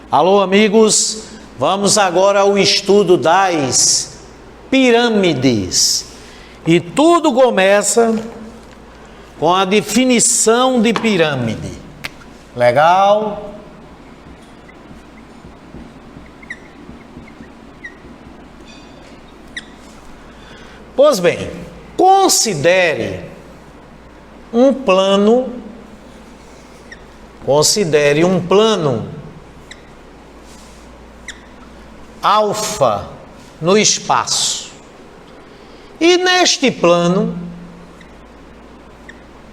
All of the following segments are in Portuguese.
Alô, amigos, vamos agora ao estudo das pirâmides. E tudo começa com a definição de pirâmide. Legal? Pois bem, considere um plano alfa no espaço. E neste plano,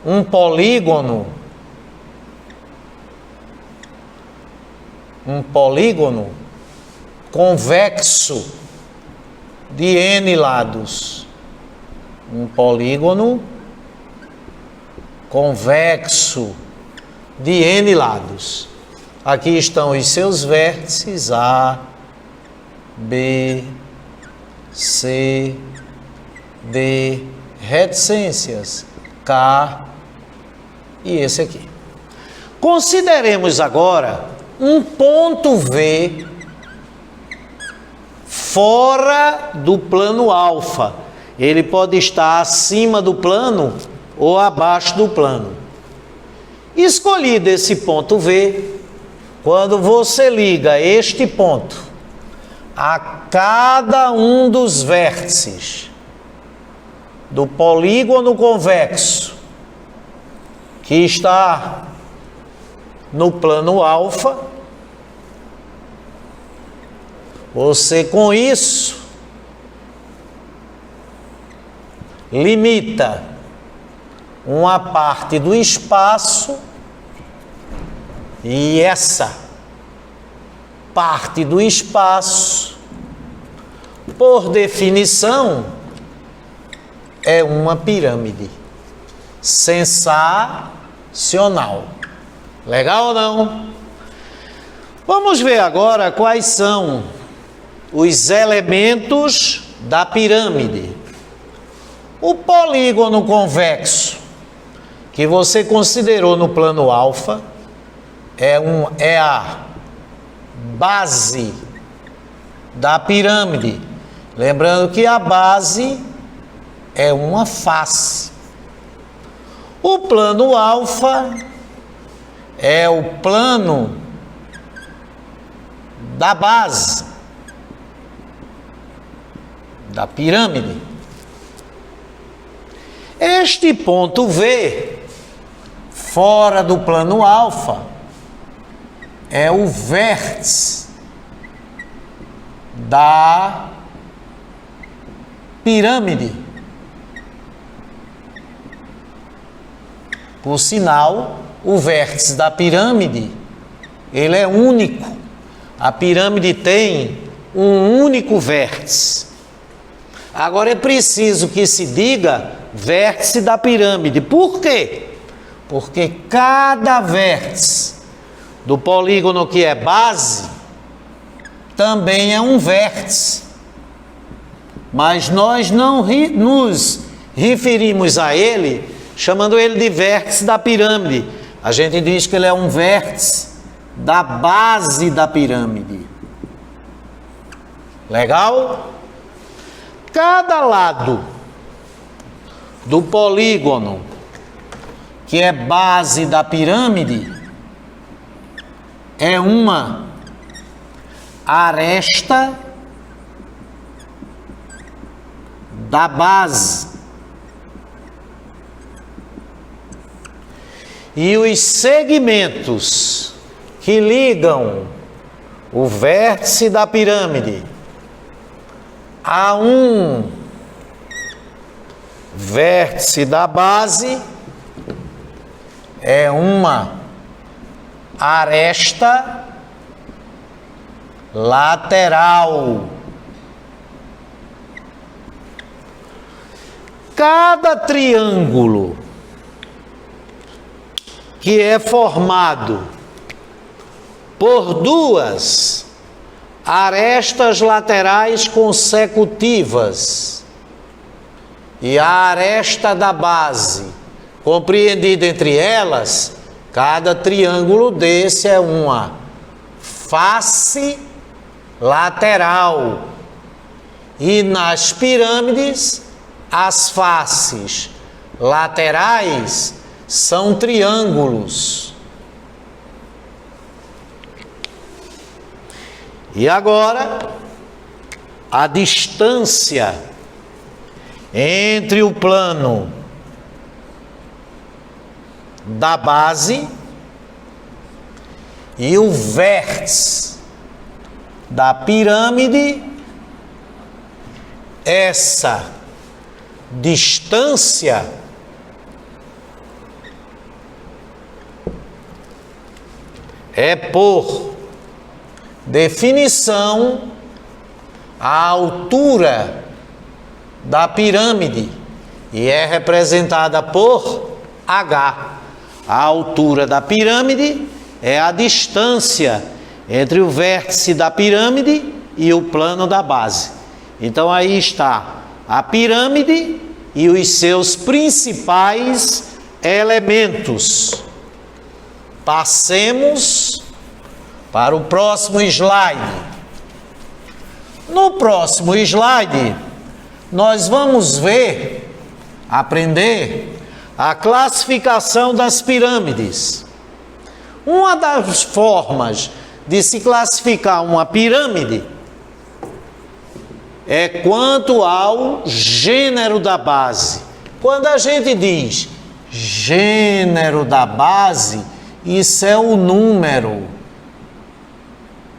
um polígono convexo de N lados. Um polígono convexo de N lados. Aqui estão os seus vértices A, B, C, D, reticências K e esse aqui. Consideremos agora um ponto V fora do plano alfa. Ele pode estar acima do plano ou abaixo do plano. Escolhido esse ponto V, quando você liga este ponto a cada um dos vértices do polígono convexo que está no plano alfa, você com isso limita uma parte do espaço e essa parte do espaço, por definição, é uma pirâmide sensacional. Legal ou não? Vamos ver agora quais são os elementos da pirâmide. O polígono convexo que você considerou no plano alfa é a base da pirâmide. Lembrando que a base é uma face. O plano alfa é o plano da base da pirâmide. Este ponto V, fora do plano alfa, é o vértice da pirâmide. Por sinal, o vértice da pirâmide, ele é único. A pirâmide tem um único vértice. Agora é preciso que se diga vértice da pirâmide. Por quê? Porque cada vértice do polígono que é base também é um vértice. Mas nós não nos referimos a ele chamando ele de vértice da pirâmide. A gente diz que ele é um vértice da base da pirâmide. Legal? Cada lado do polígono que é base da pirâmide é uma aresta da base. E os segmentos que ligam o vértice da pirâmide a um vértice da base é uma aresta lateral. Cada triângulo que é formado por duas arestas laterais consecutivas e a aresta da base compreendida entre elas, cada triângulo desse é uma face lateral. E nas pirâmides, as faces laterais são triângulos. E agora, a distância entre o plano da base e o vértice da pirâmide, essa distância é, por definição, a altura da pirâmide, e é representada por H. A altura da pirâmide é a distância entre o vértice da pirâmide e o plano da base. Então aí está a pirâmide e os seus principais elementos. Passemos para o próximo slide. No próximo slide, nós vamos aprender a classificação das pirâmides. Uma das formas de se classificar uma pirâmide é quanto ao gênero da base. Quando a gente diz gênero da base, isso é o número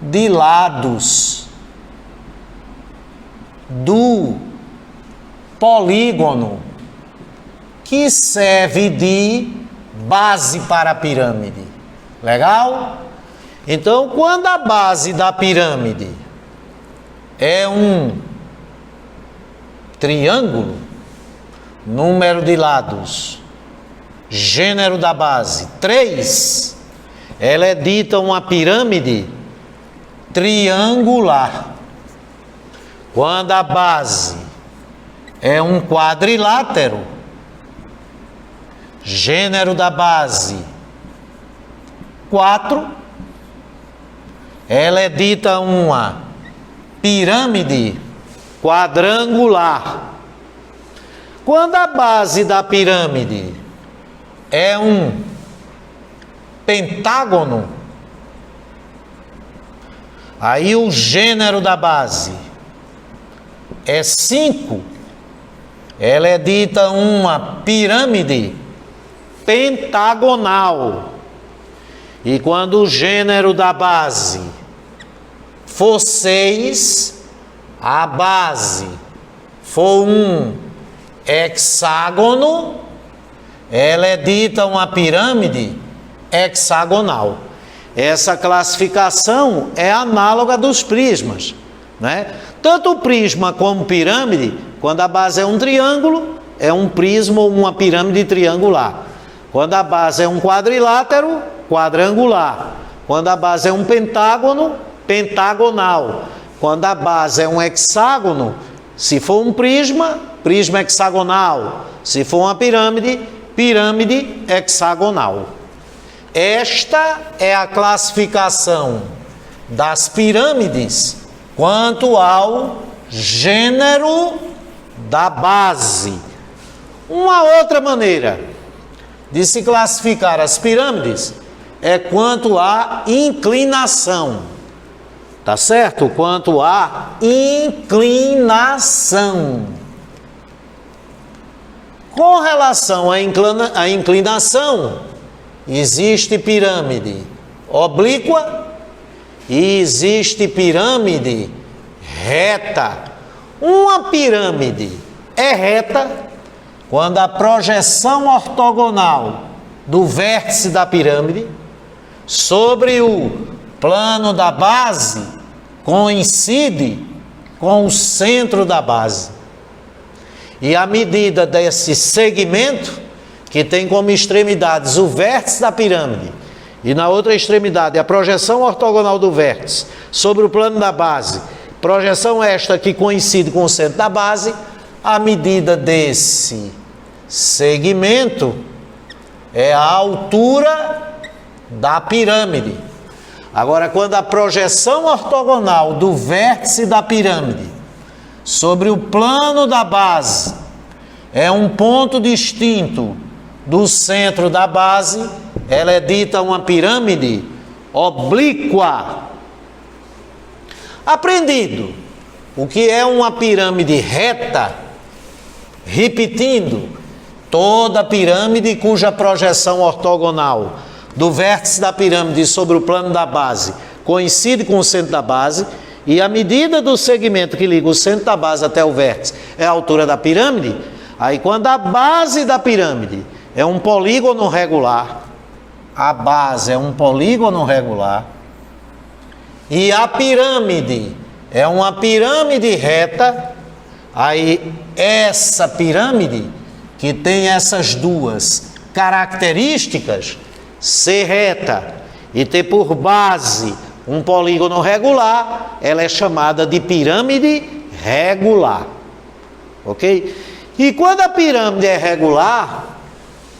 de lados do polígono que serve de base para a pirâmide. Legal? Então, quando a base da pirâmide é um triângulo, número de lados, gênero da base 3, ela é dita uma pirâmide triangular. Quando a base é um quadrilátero, gênero da base 4, ela é dita uma pirâmide quadrangular. Quando a base da pirâmide é um pentágono, aí o gênero da base é 5, ela é dita uma pirâmide pentagonal. E quando o gênero da base for 6, a base for um hexágono, ela é dita uma pirâmide hexagonal. Essa classificação é análoga dos prismas, né? Tanto o prisma como pirâmide, quando a base é um triângulo, é um prisma ou uma pirâmide triangular. Quando a base é um quadrilátero, quadrangular. Quando a base é um pentágono, pentagonal. Quando a base é um hexágono, se for um prisma, prisma hexagonal. Se for uma pirâmide, pirâmide hexagonal. Esta é a classificação das pirâmides quanto ao gênero da base. Uma outra maneira de se classificar as pirâmides é quanto à inclinação. Tá certo? Quanto à inclinação. Com relação à inclinação, existe pirâmide oblíqua e existe pirâmide reta. Uma pirâmide é reta quando a projeção ortogonal do vértice da pirâmide sobre o plano da base coincide com o centro da base. E a medida desse segmento, que tem como extremidades o vértice da pirâmide e na outra extremidade a projeção ortogonal do vértice sobre o plano da base, projeção esta que coincide com o centro da base, a medida desse segmento é a altura da pirâmide. Agora, quando a projeção ortogonal do vértice da pirâmide sobre o plano da base é um ponto distinto do centro da base, ela é dita uma pirâmide oblíqua. Aprendido o que é uma pirâmide reta, repetindo, toda pirâmide cuja projeção ortogonal do vértice da pirâmide sobre o plano da base coincide com o centro da base, e a medida do segmento que liga o centro da base até o vértice é a altura da pirâmide. Aí quando a base da pirâmide é um polígono regular, a base é um polígono regular, e a pirâmide é uma pirâmide reta, aí essa pirâmide que tem essas duas características, ser reta e ter por base um polígono regular, ela é chamada de pirâmide regular, ok? E quando a pirâmide é regular,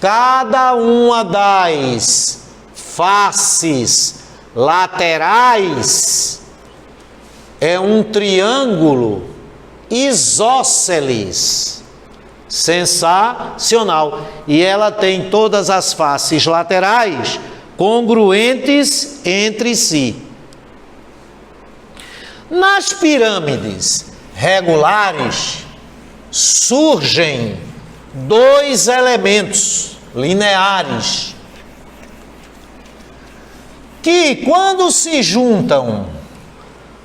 cada uma das faces laterais é um triângulo isósceles, sensacional, e ela tem todas as faces laterais congruentes entre si. Nas pirâmides regulares surgem dois elementos lineares que, quando se juntam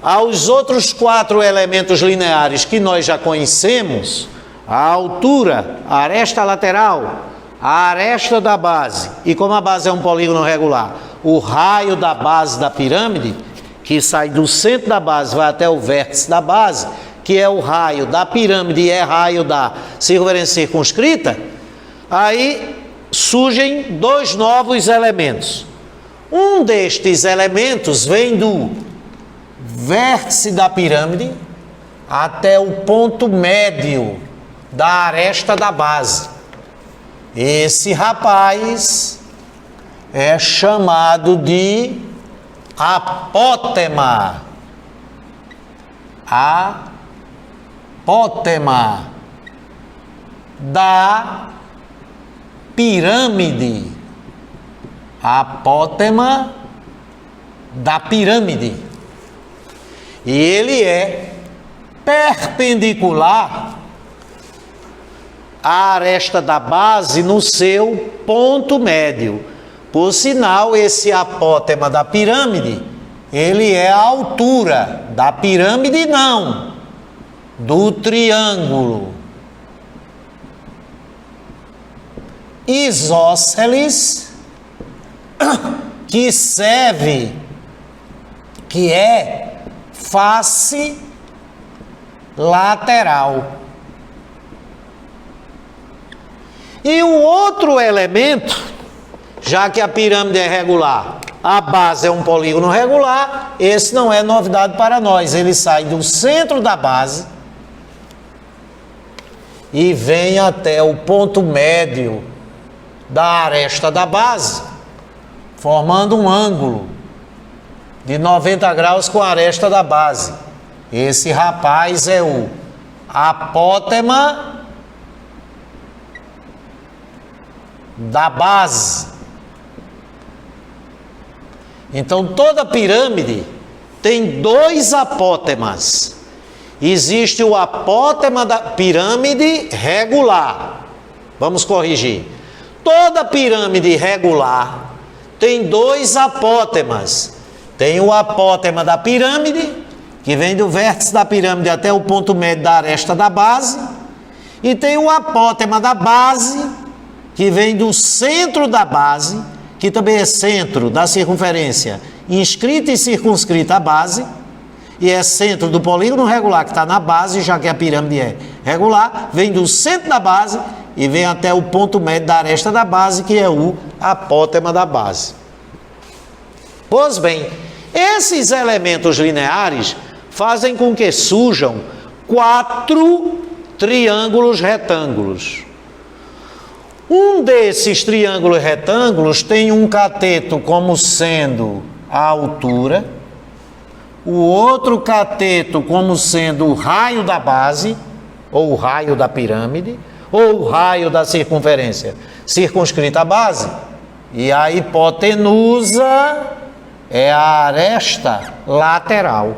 aos outros 4 elementos lineares que nós já conhecemos, a altura, a aresta lateral, a aresta da base, e como a base é um polígono regular, o raio da base da pirâmide, que sai do centro da base, vai até o vértice da base, que é o raio da pirâmide e é raio da circunferência circunscrita, aí surgem 2 novos elementos. Um destes elementos vem do vértice da pirâmide até o ponto médio da aresta da base. Esse rapaz é chamado de apótema. Apótema da pirâmide. Apótema da pirâmide. E ele é perpendicular à aresta da base no seu ponto médio. Por sinal, esse apótema da pirâmide, ele é a altura da pirâmide, não, do triângulo isósceles, que serve, que é face lateral. E o outro elemento, já que a pirâmide é regular, a base é um polígono regular, esse não é novidade para nós. Ele sai do centro da base e vem até o ponto médio da aresta da base, formando um ângulo de 90 graus com a aresta da base. Esse rapaz é o apótema da base. Então toda pirâmide tem 2 apótemas. Existe o apótema da pirâmide regular. Vamos corrigir. Toda pirâmide regular tem 2 apótemas. Tem o apótema da pirâmide, que vem do vértice da pirâmide até o ponto médio da aresta da base, e tem o apótema da base, que vem do centro da base, que também é centro da circunferência inscrita e circunscrita à base, e é centro do polígono regular que está na base, já que a pirâmide é regular, vem do centro da base e vem até o ponto médio da aresta da base, que é o apótema da base. Pois bem, esses elementos lineares fazem com que surjam 4 triângulos retângulos. Um desses triângulos retângulos tem um cateto como sendo a altura, o outro cateto como sendo o raio da base, ou o raio da pirâmide, ou o raio da circunferência circunscrita à base, e a hipotenusa é a aresta lateral.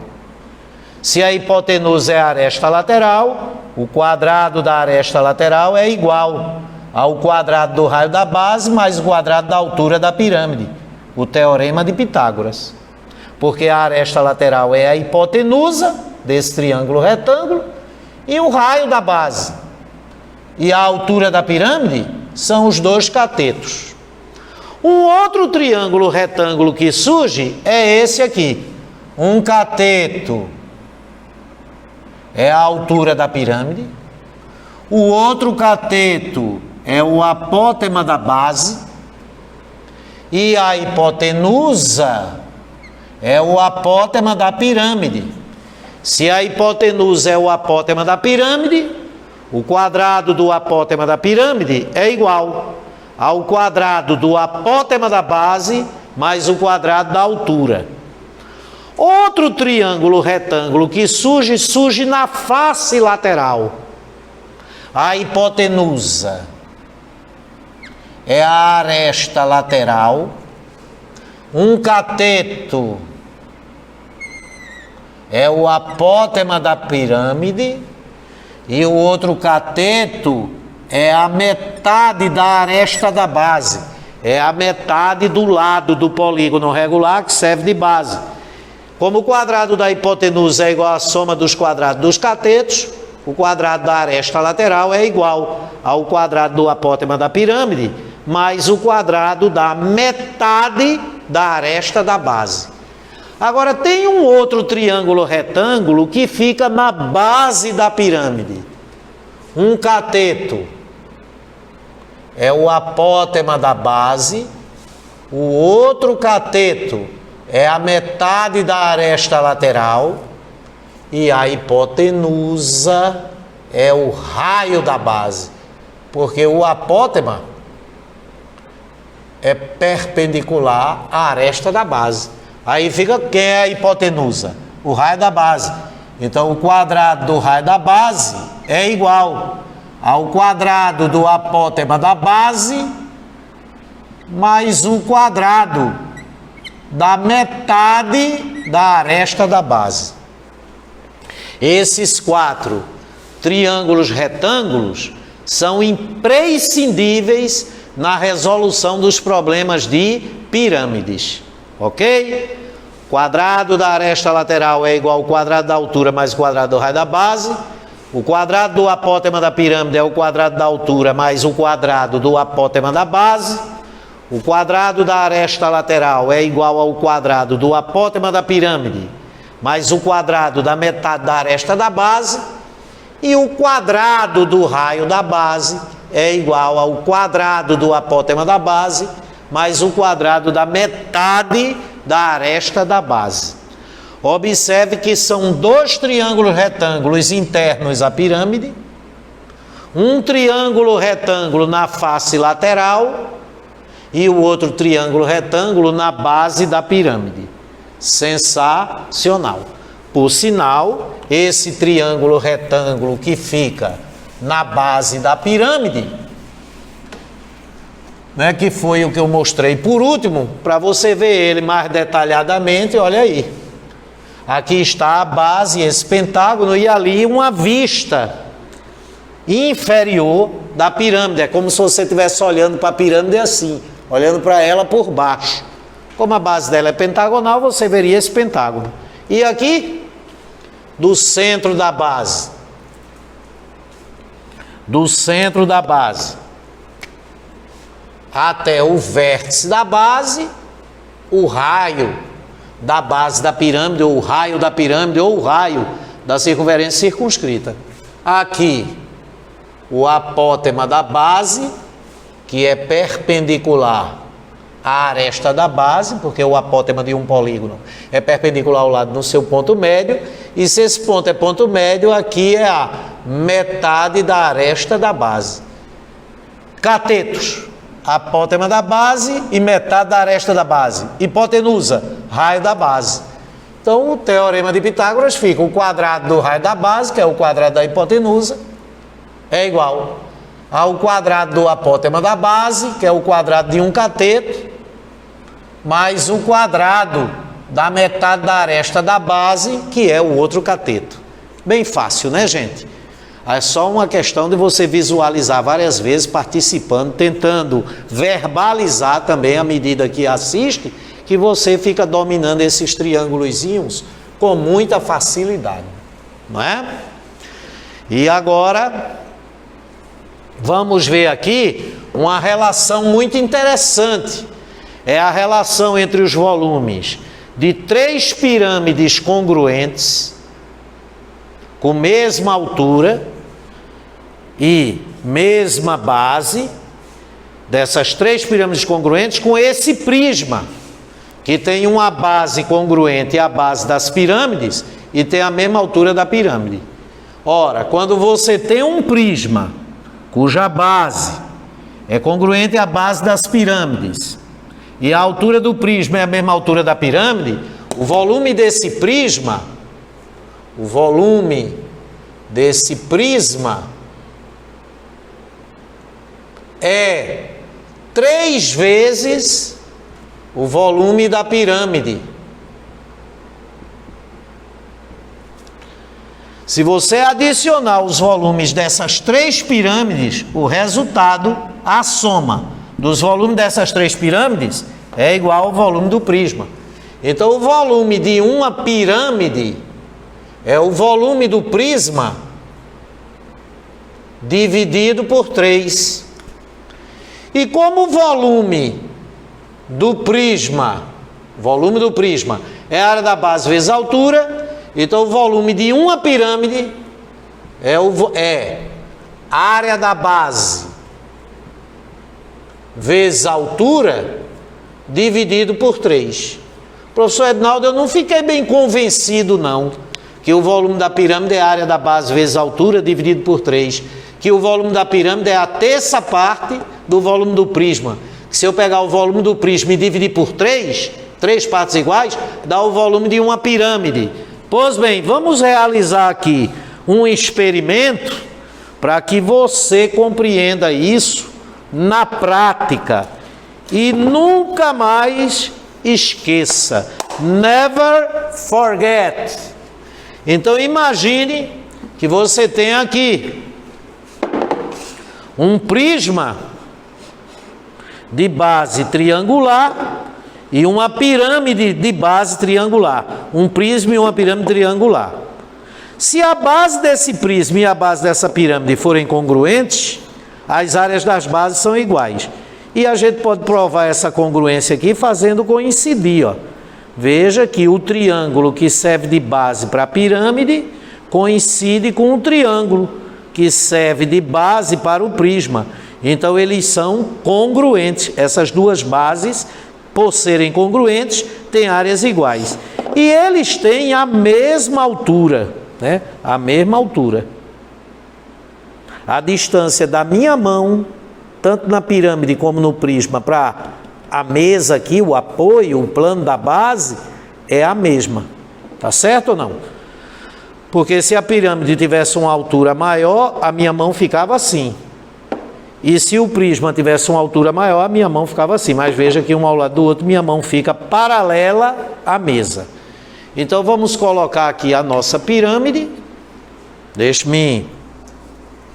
Se a hipotenusa é a aresta lateral, o quadrado da aresta lateral é igual ao quadrado do raio da base mais o quadrado da altura da pirâmide, o teorema de Pitágoras. Porque a aresta lateral é a hipotenusa desse triângulo retângulo e o raio da base e a altura da pirâmide são os dois catetos. Um outro triângulo retângulo que surge é esse aqui. Um cateto é a altura da pirâmide, o outro cateto é o apótema da base e a hipotenusa é o apótema da pirâmide. Se a hipotenusa é o apótema da pirâmide, o quadrado do apótema da pirâmide é igual ao quadrado do apótema da base mais o quadrado da altura. Outro triângulo retângulo que surge na face lateral. A hipotenusa é a aresta lateral, um cateto é o apótema da pirâmide e o outro cateto é a metade da aresta da base, é a metade do lado do polígono regular que serve de base. Como o quadrado da hipotenusa é igual à soma dos quadrados dos catetos, o quadrado da aresta lateral é igual ao quadrado do apótema da pirâmide, mais o quadrado da metade da aresta da base. Agora, tem um outro triângulo retângulo que fica na base da pirâmide. Um cateto é o apótema da base, o outro cateto é a metade da aresta lateral e a hipotenusa é o raio da base, porque o apótema é perpendicular à aresta da base. Aí fica quem é a hipotenusa? O raio da base. Então o quadrado do raio da base é igual ao quadrado do apótema da base mais o quadrado da metade da aresta da base. Esses quatro triângulos retângulos são imprescindíveis na resolução dos problemas de pirâmides, ok? Quadrado da aresta lateral é igual ao quadrado da altura mais o quadrado do raio da base. O quadrado do apótema da pirâmide é o quadrado da altura mais o quadrado do apótema da base. O quadrado da aresta lateral é igual ao quadrado do apótema da pirâmide mais o quadrado da metade da aresta da base. E o quadrado do raio da base é igual ao quadrado do apótema da base mais o quadrado da metade da aresta da base. Observe que são dois triângulos retângulos internos à pirâmide, um triângulo retângulo na face lateral e o outro triângulo retângulo na base da pirâmide. Sensacional. Por sinal, esse triângulo retângulo que fica na base da pirâmide, né, que foi o que eu mostrei por último, para você ver ele mais detalhadamente, olha aí. Aqui está a base, esse pentágono, e ali uma vista inferior da pirâmide. É como se você estivesse olhando para a pirâmide assim, olhando para ela por baixo. Como a base dela é pentagonal, você veria esse pentágono. E aqui, do centro da base, até o vértice da base, o raio da base da pirâmide, ou o raio da pirâmide, ou o raio da circunferência circunscrita. Aqui, o apótema da base, que é perpendicular à aresta da base, porque o apótema de um polígono é perpendicular ao lado no seu ponto médio, e se esse ponto é ponto médio, aqui é a metade da aresta da base. Catetos. apótema da base e metade da aresta da base. Hipotenusa, raio da base. Então, o teorema de Pitágoras fica: o quadrado do raio da base, que é o quadrado da hipotenusa, é igual ao quadrado do apótema da base, que é o quadrado de um cateto, mais o quadrado da metade da aresta da base, que é o outro cateto. Bem fácil, né, gente? É só uma questão de você visualizar várias vezes, participando, tentando verbalizar também à medida que assiste, que você fica dominando esses triângulozinhos com muita facilidade, não é? E agora vamos ver aqui uma relação muito interessante. É a relação entre os volumes de 3 pirâmides congruentes, com mesma altura e mesma base, dessas 3 pirâmides congruentes, com esse prisma, que tem uma base congruente à base das pirâmides e tem a mesma altura da pirâmide. Ora, quando você tem um prisma cuja base é congruente à base das pirâmides e a altura do prisma é a mesma altura da pirâmide, o volume desse prisma, é 3 vezes o volume da pirâmide. Se você adicionar os volumes dessas 3 pirâmides, o resultado, a soma dos volumes dessas 3 pirâmides é igual ao volume do prisma. Então, o volume de uma pirâmide é o volume do prisma dividido por 3. E como o volume do prisma é a área da base vezes a altura, então o volume de uma pirâmide é a área da base vezes a altura dividido por 3. Professor Ednaldo, eu não fiquei bem convencido não, que o volume da pirâmide é a área da base vezes a altura dividido por 3, que o volume da pirâmide é a terça parte do volume do prisma. Que se eu pegar o volume do prisma e dividir por 3 partes iguais, dá o volume de uma pirâmide. Pois bem, vamos realizar aqui um experimento para que você compreenda isso na prática e nunca mais esqueça. Never forget. Então imagine que você tem aqui um prisma de base triangular e uma pirâmide de base triangular. Um prisma e uma pirâmide triangular. Se a base desse prisma e a base dessa pirâmide forem congruentes, as áreas das bases são iguais. E a gente pode provar essa congruência aqui fazendo coincidir, ó. Veja que o triângulo que serve de base para a pirâmide coincide com o triângulo que serve de base para o prisma. Então eles são congruentes. Essas duas bases, por serem congruentes, têm áreas iguais. E eles têm a mesma altura, né? A mesma altura. A distância da minha mão, tanto na pirâmide como no prisma, para a mesa aqui, o apoio, o plano da base, é a mesma. Tá certo ou não? Porque se a pirâmide tivesse uma altura maior, a minha mão ficava assim. E se o prisma tivesse uma altura maior, a minha mão ficava assim. Mas veja que um ao lado do outro, minha mão fica paralela à mesa. Então vamos colocar aqui a nossa pirâmide. Deixe-me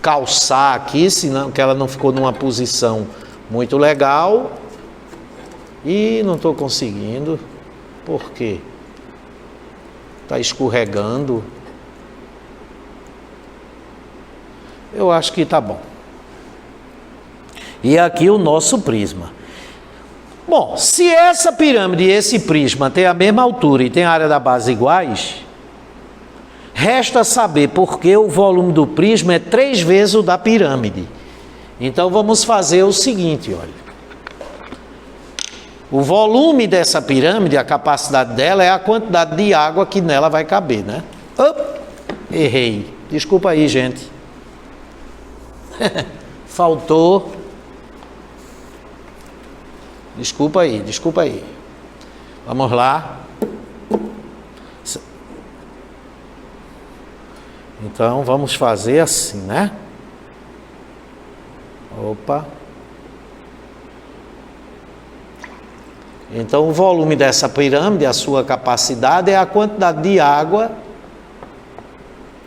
calçar aqui, senão que ela não ficou numa posição muito legal. E não estou conseguindo. Por quê? Está escorregando. Eu acho que está bom. E aqui o nosso prisma. Bom, se essa pirâmide e esse prisma têm a mesma altura e têm a área da base iguais, resta saber por que o volume do prisma é 3 vezes o da pirâmide. Então vamos fazer o seguinte, olha. O volume dessa pirâmide, a capacidade dela é a quantidade de água que nela vai caber, né? Errei. Desculpa aí, gente. Faltou Desculpa aí. Vamos lá. Então, vamos fazer assim, né? Opa. Então, o volume dessa pirâmide, a sua capacidade, é a quantidade de água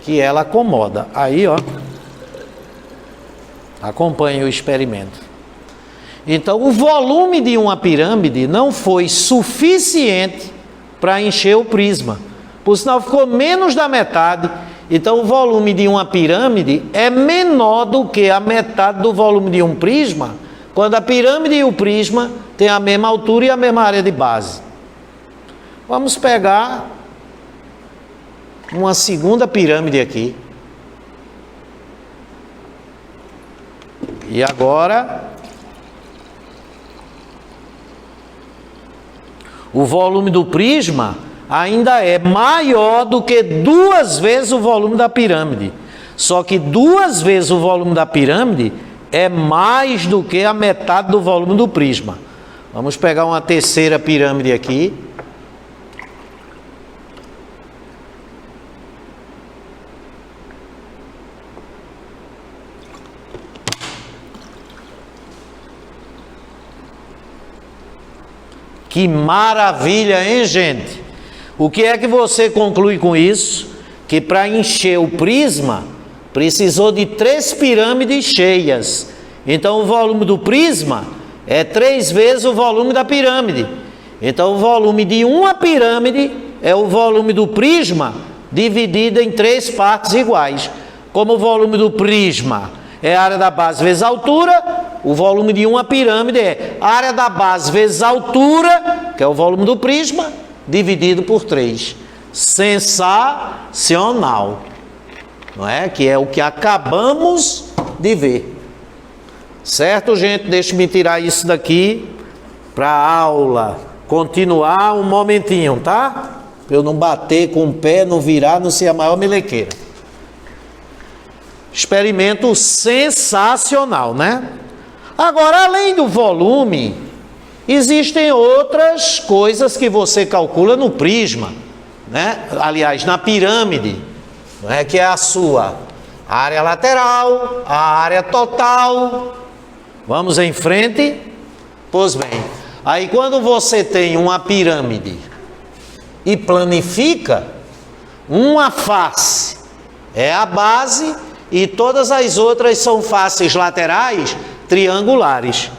que ela acomoda. Aí, ó. Acompanhe o experimento. Então, o volume de uma pirâmide não foi suficiente para encher o prisma. Por sinal, ficou menos da metade. Então, o volume de uma pirâmide é menor do que a metade do volume de um prisma, quando a pirâmide e o prisma têm a mesma altura e a mesma área de base. Vamos pegar uma segunda pirâmide aqui. E agora, o volume do prisma ainda é maior do que 2 vezes o volume da pirâmide. Só que 2 vezes o volume da pirâmide é mais do que a metade do volume do prisma. Vamos pegar uma terceira pirâmide aqui. Que maravilha, hein, gente? O que é que você conclui com isso? Que para encher o prisma, precisou de 3 pirâmides cheias. Então, o volume do prisma é 3 vezes o volume da pirâmide. Então, o volume de uma pirâmide é o volume do prisma dividido em 3 partes iguais. Como o volume do prisma é a área da base vezes a altura, o volume de uma pirâmide é a área da base vezes a altura, que é o volume do prisma, dividido por 3. Sensacional, não é? Que é o que acabamos de ver. Certo, gente? Deixa-me tirar isso daqui para a aula continuar um momentinho, tá? Para eu não bater com o pé, não virar, não ser a maior melequeira. Experimento sensacional, né? Agora, além do volume, existem outras coisas que você calcula no prisma, né? Aliás, na pirâmide, não é? Que é a sua área lateral, a área total. Vamos em frente? Pois bem, aí quando você tem uma pirâmide e planifica, uma face é a base e todas as outras são faces laterais triangulares.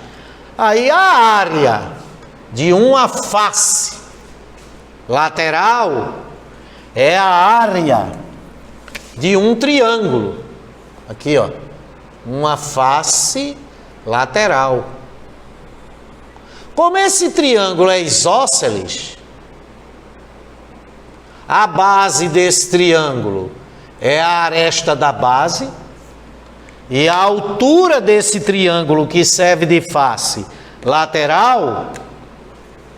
Aí a área de uma face lateral é a área de um triângulo. Aqui, ó, uma face lateral. Como esse triângulo é isósceles, a base desse triângulo é a aresta da base, e a altura desse triângulo que serve de face lateral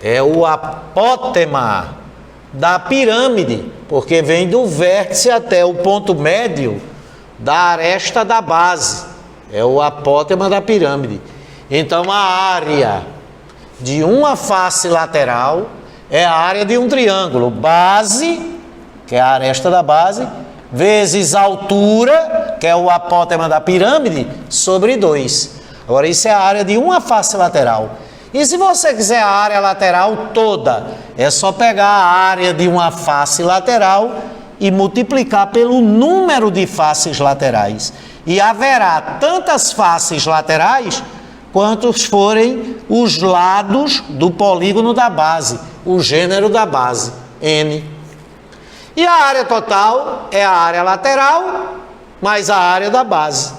é o apótema da pirâmide, porque vem do vértice até o ponto médio da aresta da base. É o apótema da pirâmide. Então, a área de uma face lateral é a área de um triângulo. Base, que é a aresta da base, vezes altura, que é o apótema da pirâmide, sobre 2. Agora, isso é a área de uma face lateral. E se você quiser a área lateral toda, é só pegar a área de uma face lateral e multiplicar pelo número de faces laterais. E haverá tantas faces laterais quantos forem os lados do polígono da base, o gênero da base, N. E a área total é a área lateral mais a área da base.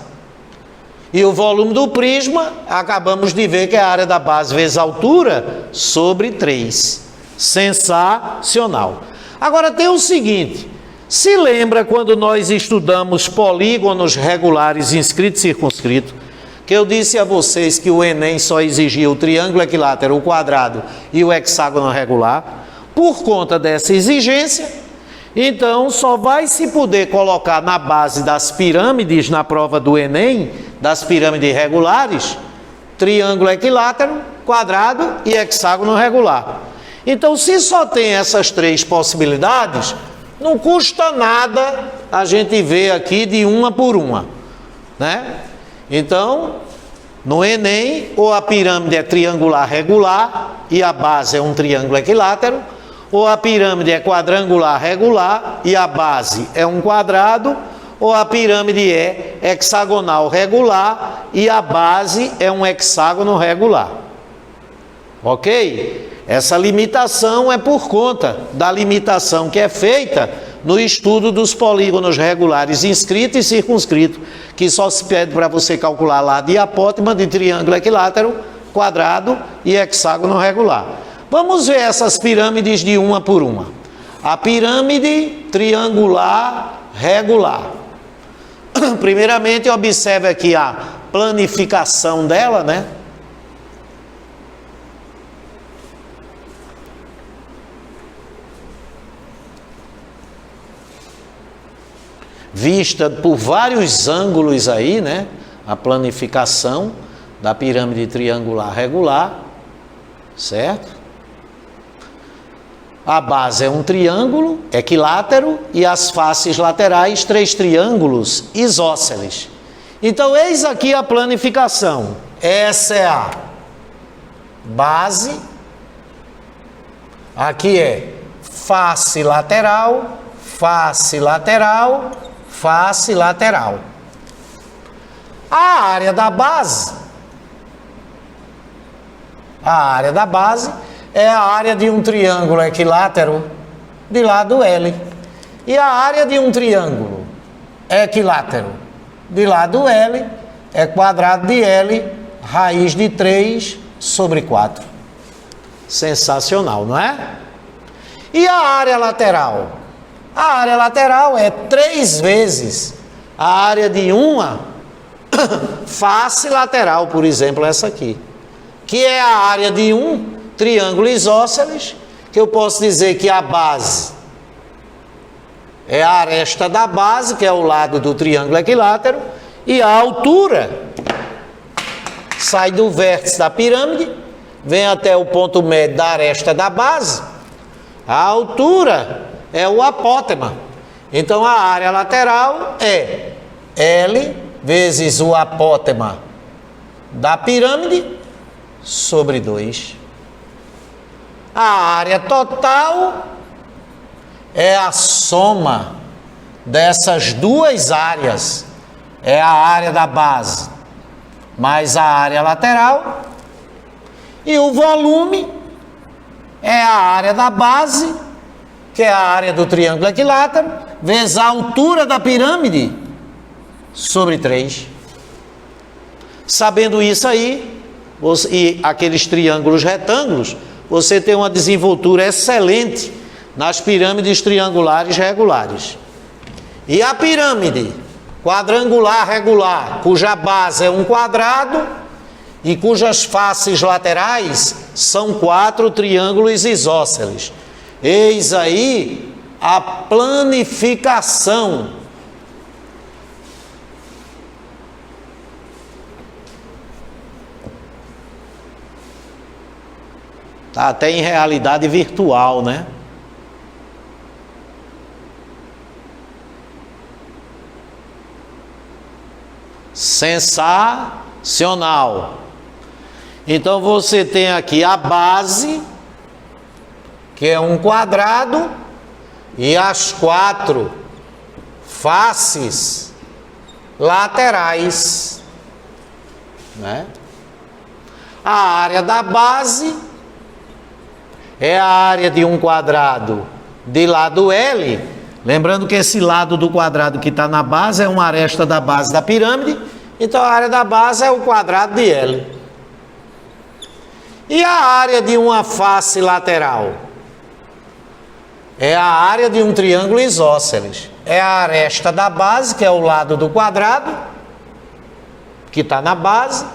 E o volume do prisma, acabamos de ver que é a área da base vezes a altura sobre 3. Sensacional. Agora tem o seguinte, se lembra quando nós estudamos polígonos regulares inscrito e circunscrito, que eu disse a vocês que o Enem só exigia o triângulo equilátero, o quadrado e o hexágono regular? Por conta dessa exigência, então só vai se poder colocar na base das pirâmides na prova do Enem, das pirâmides regulares, triângulo equilátero quadrado e hexágono regular. Então, se só tem essas três possibilidades, não custa nada a gente ver aqui de uma por uma, né? Então, no Enem, ou a pirâmide é triangular regular e a base é um triângulo equilátero, ou a pirâmide é quadrangular regular e a base é um quadrado, ou a pirâmide é hexagonal regular e a base é um hexágono regular. Ok? Essa limitação é por conta da limitação que é feita no estudo dos polígonos regulares inscrito e circunscrito, que só se pede para você calcular lá de apótema de triângulo equilátero, quadrado e hexágono regular. Vamos ver essas pirâmides de uma por uma. A pirâmide triangular regular. Primeiramente, observe aqui a planificação dela, né? Vista por vários ângulos aí, né? A planificação da pirâmide triangular regular, certo? A base é um triângulo equilátero e as faces laterais, três triângulos isósceles. Então, eis aqui a planificação. Essa é a base. Aqui é face lateral, face lateral, face lateral. A área da base é a área de um triângulo equilátero de lado L. E a área de um triângulo equilátero de lado L é quadrado de L, raiz de 3 sobre 4. Sensacional, não é? E a área lateral? A área lateral é 3 vezes a área de uma face lateral, por exemplo, essa aqui, que é a área de um triângulo isósceles, que eu posso dizer que a base é a aresta da base, que é o lado do triângulo equilátero, e a altura sai do vértice da pirâmide, vem até o ponto médio da aresta da base. A altura é o apótema. Então, a área lateral é L vezes o apótema da pirâmide sobre 2. A área total é a soma dessas duas áreas. É a área da base mais a área lateral. E o volume é a área da base, que é a área do triângulo equilátero, vezes a altura da pirâmide sobre 3. Sabendo isso aí, e aqueles triângulos retângulos, você tem uma desenvoltura excelente nas pirâmides triangulares regulares. E a pirâmide quadrangular regular, cuja base é um quadrado e cujas faces laterais são 4 triângulos isósceles. Eis aí a planificação. Tá até em realidade virtual, né? Sensacional. Então você tem aqui a base, que é um quadrado, e as 4 faces laterais, né? A área da base é a área de um quadrado de lado L. Lembrando que esse lado do quadrado que está na base é uma aresta da base da pirâmide. Então a área da base é o quadrado de L. E a área de uma face lateral? É a área de um triângulo isósceles. É a aresta da base, que é o lado do quadrado, que está na base.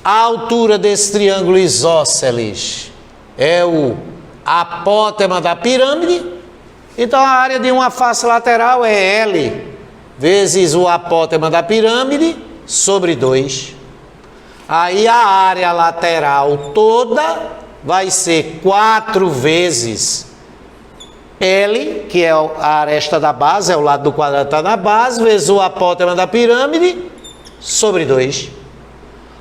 A altura desse triângulo isósceles é o apótema da pirâmide. Então a área de uma face lateral é L vezes o apótema da pirâmide sobre 2. Aí a área lateral toda vai ser 4 vezes L, que é a aresta da base, é o lado do quadrado que está na base, vezes o apótema da pirâmide, sobre 2.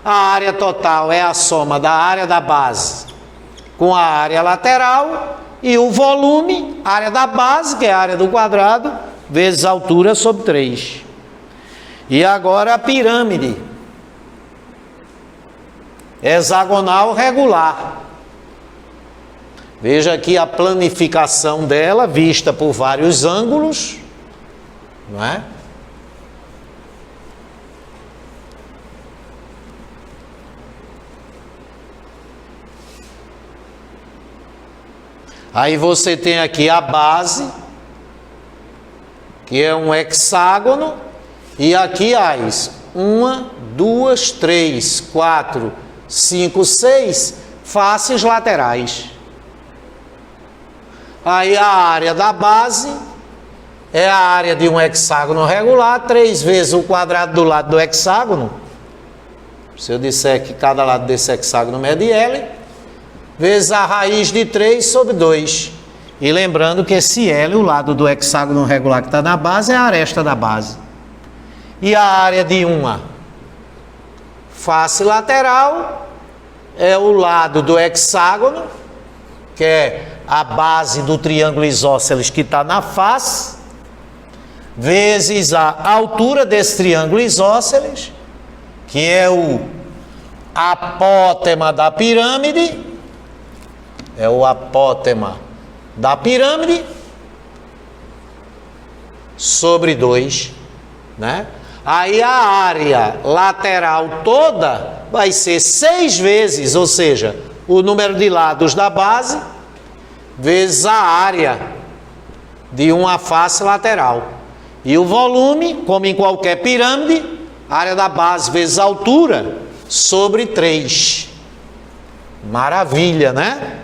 A área total é a soma da área da base com a área lateral, e o volume, área da base, que é a área do quadrado, vezes a altura sobre 3. E agora a pirâmide hexagonal regular. Veja aqui a planificação dela, vista por vários ângulos, não é? Aí você tem aqui a base, que é um hexágono, e aqui as 1, 2, 3, 4, 5, 6 faces laterais. Aí a área da base é a área de um hexágono regular, 3 vezes o quadrado do lado do hexágono. Se eu disser que cada lado desse hexágono mede L, vezes a raiz de 3 sobre 2. E lembrando que esse L, o lado do hexágono regular que está na base, é a aresta da base. E a área de uma face lateral é o lado do hexágono, que é a base do triângulo isósceles que está na face, vezes a altura desse triângulo isósceles, que é o apótema da pirâmide, é o apótema da pirâmide, sobre 2, né? Aí a área lateral toda vai ser 6 vezes, ou seja, o número de lados da base, vezes a área de uma face lateral. E o volume, como em qualquer pirâmide, área da base vezes a altura, sobre 3. Maravilha, né?